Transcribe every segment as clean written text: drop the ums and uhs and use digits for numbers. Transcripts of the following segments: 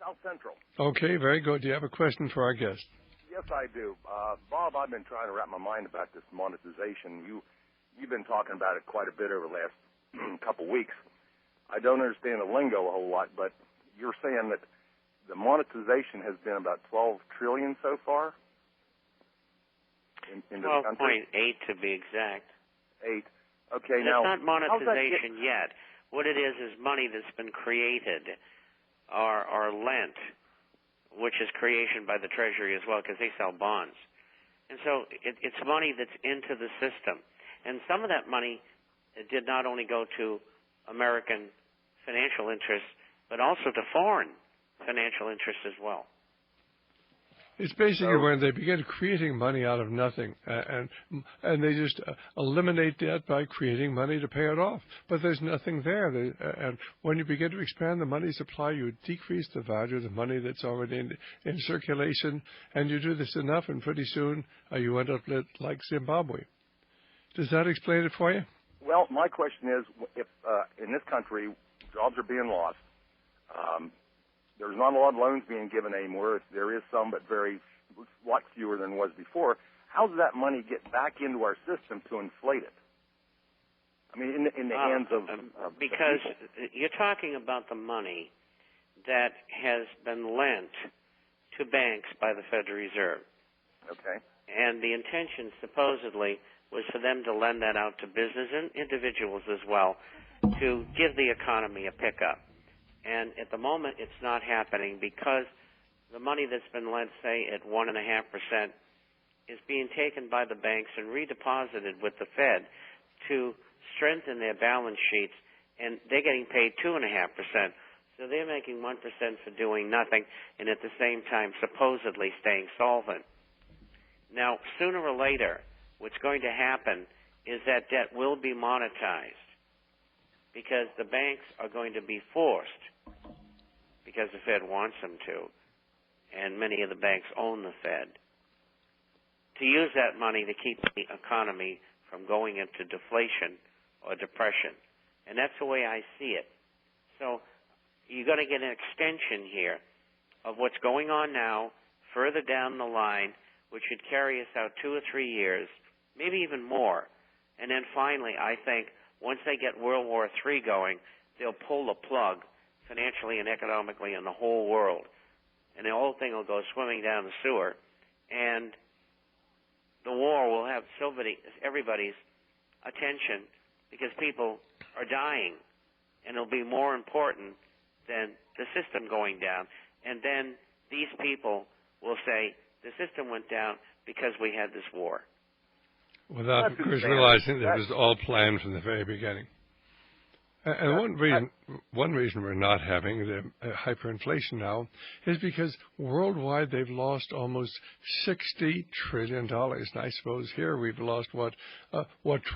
South Central. Okay, very good. Do you have a question for our guest? Yes, I do. Bob, I've been trying to wrap my mind about this monetization. You've been talking about it quite a bit over the last couple weeks. I don't understand the lingo a whole lot, but you're saying that the monetization has been about $12 trillion so far in the country? 12.8 to be exact. 8. Okay, and now... it's not monetization yet. What it is money that's been created or lent, which is creation by the Treasury as well, because they sell bonds. And so it's money that's into the system. And some of that money did not only go to American financial interests, but also to foreign financial interests as well. It's basically when they begin creating money out of nothing, and they just eliminate debt by creating money to pay it off. But there's nothing there. And when you begin to expand the money supply, you decrease the value of the money that's already in circulation, and you do this enough, and pretty soon you end up like Zimbabwe. Does that explain it for you? Well, my question is, if in this country jobs are being lost, there's not a lot of loans being given anymore. There is some, but a lot fewer than was before. How does that money get back into our system to inflate it? I mean, in the hands of because you're talking about the money that has been lent to banks by the Federal Reserve. Okay. And the intention, supposedly, was for them to lend that out to business and individuals as well to give the economy a pickup. And at the moment, it's not happening because the money that's been lent, say, at 1.5%, is being taken by the banks and redeposited with the Fed to strengthen their balance sheets, and they're getting paid 2.5%. So they're making 1% for doing nothing and at the same time supposedly staying solvent. Now, sooner or later, what's going to happen is that debt will be monetized because the banks are going to be forced, because the Fed wants them to, and many of the banks own the Fed, to use that money to keep the economy from going into deflation or depression. And that's the way I see it. So you're going to get an extension here of what's going on now, further down the line, which should carry us out 2 or 3 years, maybe even more. And then finally, I think, once they get World War III going, they'll pull the plug financially and economically in the whole world. And the whole thing will go swimming down the sewer. And the war will have everybody's attention because people are dying. And it'll be more important than the system going down. And then these people will say, the system went down because we had this war. Without, of course, realizing that it was all planned from the very beginning. And one reason we're not having the hyperinflation now is because worldwide they've lost almost $60 trillion. And I suppose here we've lost, 12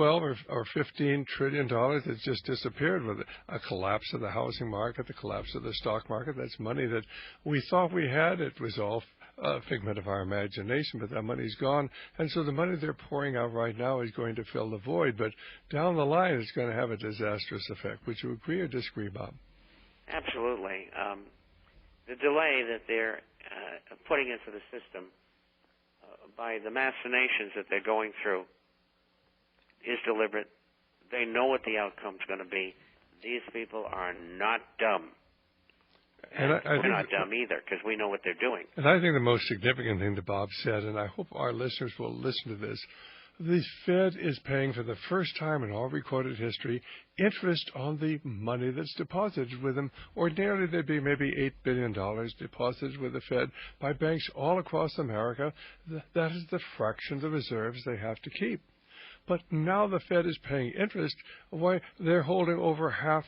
or $15 trillion that's just disappeared with a collapse of the housing market, the collapse of the stock market. That's money that we thought we had. It was all a figment of our imagination, but that money's gone. And so the money they're pouring out right now is going to fill the void. But down the line, it's going to have a disastrous effect. Would you agree or disagree, Bob? Absolutely. The delay that they're putting into the system by the machinations that they're going through is deliberate. They know what the outcome's going to be. These people are not dumb. And we're not dumb either because we know what they're doing. And I think the most significant thing that Bob said, and I hope our listeners will listen to this, the Fed is paying for the first time in all recorded history interest on the money that's deposited with them. Ordinarily, there'd be maybe $8 billion deposited with the Fed by banks all across America. That is the fraction of the reserves they have to keep. But now the Fed is paying interest. Why, they're holding over $500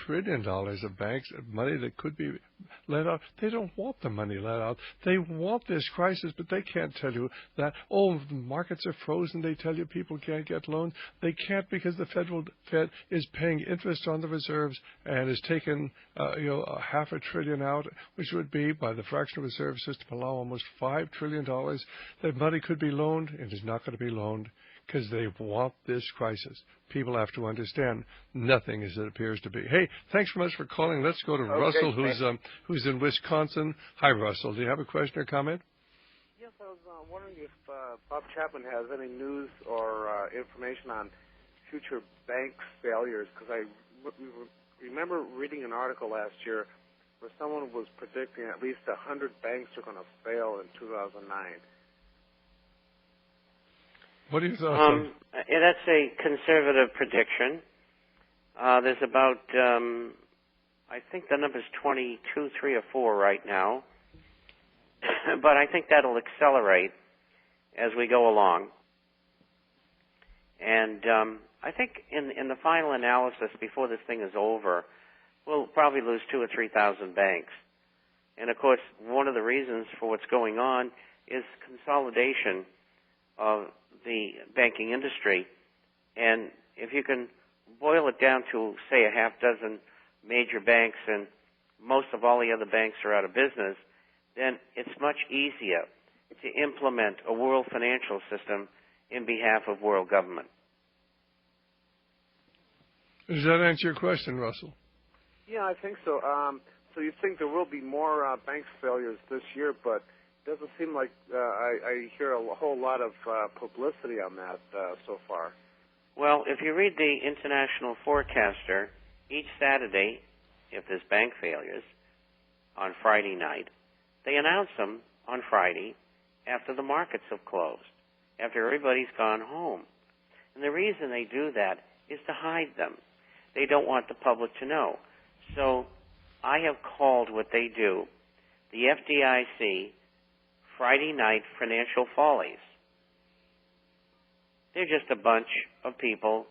billion of banks, money that could be let out. They don't want the money let out. They want this crisis, but they can't tell you that, the markets are frozen. They tell you people can't get loans. They can't because the Fed is paying interest on the reserves and has taken, $500 billion out, which would be, by the fractional reserve system, allow almost $5 trillion. That money could be loaned and is not going to be loaned. because they want this crisis. People have to understand nothing as it appears to be. Hey, thanks very much for calling. Let's go to Russell, who's in Wisconsin. Hi, Russell. Do you have a question or comment? Yes, I was wondering if Bob Chapman has any news or information on future bank failures, because I remember reading an article last year where someone was predicting at least 100 banks are going to fail in 2009. What are your thoughts? That's a conservative prediction. There's about, I think the number's 22, 3 or 4 right now. But I think that'll accelerate as we go along. And I think in the final analysis, before this thing is over, we'll probably lose 2,000 or 3,000 banks. And, of course, one of the reasons for what's going on is consolidation of the banking industry. And if you can boil it down to, say, a half dozen major banks and most of all the other banks are out of business, then it's much easier to implement a world financial system in behalf of world government. Does that answer your question, Russell? Yeah, I think so. So you think there will be more bank failures this year, but it doesn't seem like I hear a whole lot of publicity on that so far. Well, if you read the International Forecaster, each Saturday, if there's bank failures on Friday night, they announce them on Friday after the markets have closed, after everybody's gone home. And the reason they do that is to hide them. They don't want the public to know. So I have called what they do the FDIC Friday Night Financial Follies. They're just a bunch of people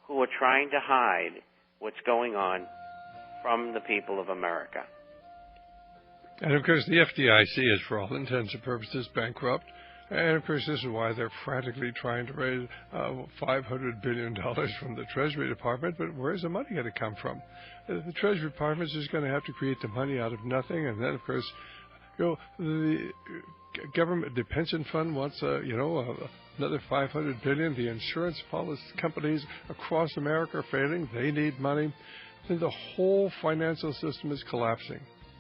who are trying to hide what's going on from the people of America. And, of course, the FDIC is, for all intents and purposes, bankrupt. And, of course, this is why they're frantically trying to raise $500 billion from the Treasury Department. But where's the money going to come from? The Treasury Department is just going to have to create the money out of nothing. And then, of course, the government, the pension fund wants, another $500 billion. The insurance policy companies across America are failing. They need money. Then the whole financial system is collapsing.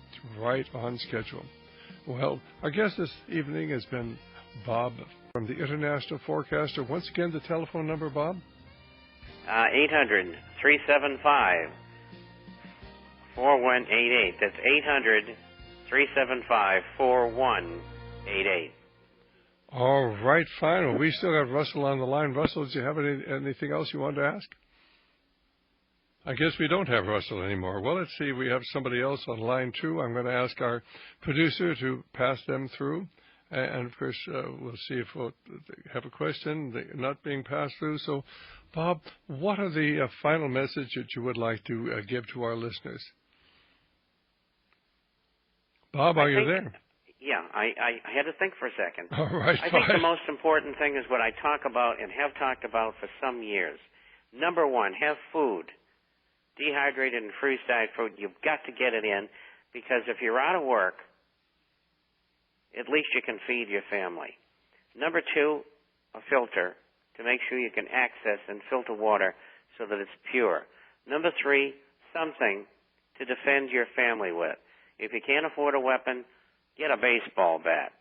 It's right on schedule. Well, our guest this evening has been Bob from the International Forecaster. Once again, the telephone number, Bob? 800-375-4188. That's 800-375-4188. All right, fine. Well, we still have Russell on the line. Russell, do you have anything else you want to ask? I guess we don't have Russell anymore. Well, let's see. We have somebody else on line 2. I'm going to ask our producer to pass them through. And, of course, we'll see if we'll have a question not being passed through. So, Bob, what are the final message that you would like to give to our listeners? Bob, are you there? Yeah, I had to think for a second. All right, I think the most important thing is what I talk about and have talked about for some years. Number 1, have food. Dehydrated and freeze-dried food, you've got to get it in, because if you're out of work, at least you can feed your family. Number 2, a filter to make sure you can access and filter water so that it's pure. Number 3, something to defend your family with. If you can't afford a weapon, get a baseball bat.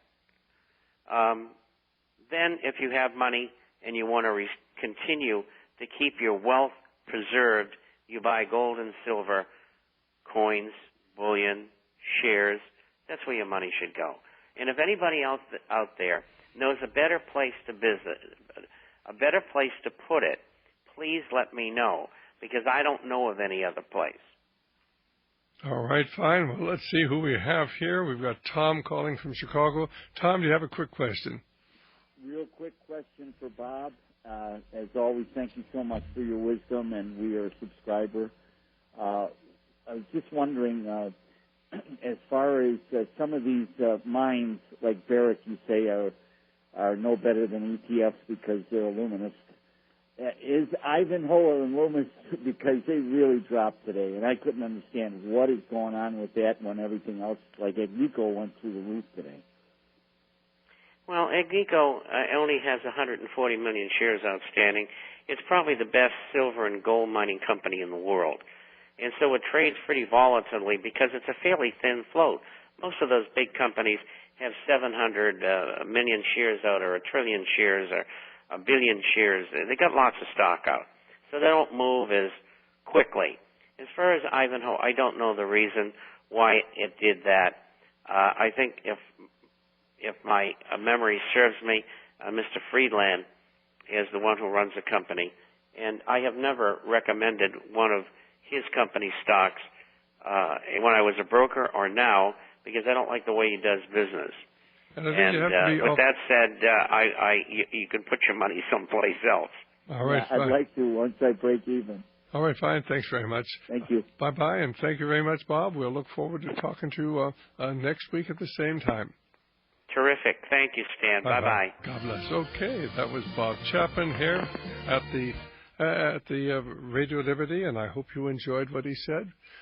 Then if you have money and you want to continue to keep your wealth preserved, you buy gold and silver, coins, bullion, shares. That's where your money should go. And if anybody else out there knows a better place to put it, please let me know, because I don't know of any other place. All right, fine. Well, let's see who we have here. We've got Tom calling from Chicago. Tom, do you have a quick question? Real quick question for Bob. As always, thank you so much for your wisdom, and we are a subscriber. I was just wondering, as far as some of these mines, like Barrick, you say, are no better than ETFs because they're Illuminist. Is Ivanhoe and Loomis, because they really dropped today, and I couldn't understand what is going on with that when everything else, like Agnico, went through the roof today. Well, Agnico only has 140 million shares outstanding. It's probably the best silver and gold mining company in the world. And so it trades pretty volatilely because it's a fairly thin float. Most of those big companies have 700 million shares out, or 1 trillion shares, or 1 billion shares. They got lots of stock out. So they don't move as quickly. As far as Ivanhoe, I don't know the reason why it did that. I think if my memory serves me, Mr. Friedland is the one who runs the company, and I have never recommended one of his company stocks when I was a broker or now, because I don't like the way he does business. And I think you have to be with that said, you can put your money someplace else. All right, yeah, I'd like to once I break even. All right, fine. Thanks very much. Thank you. Bye-bye, and thank you very much, Bob. We'll look forward to talking to you next week at the same time. Terrific. Thank you, Stan. Bye-bye. God bless. Okay, that was Bob Chapman here at the Radio Liberty, and I hope you enjoyed what he said.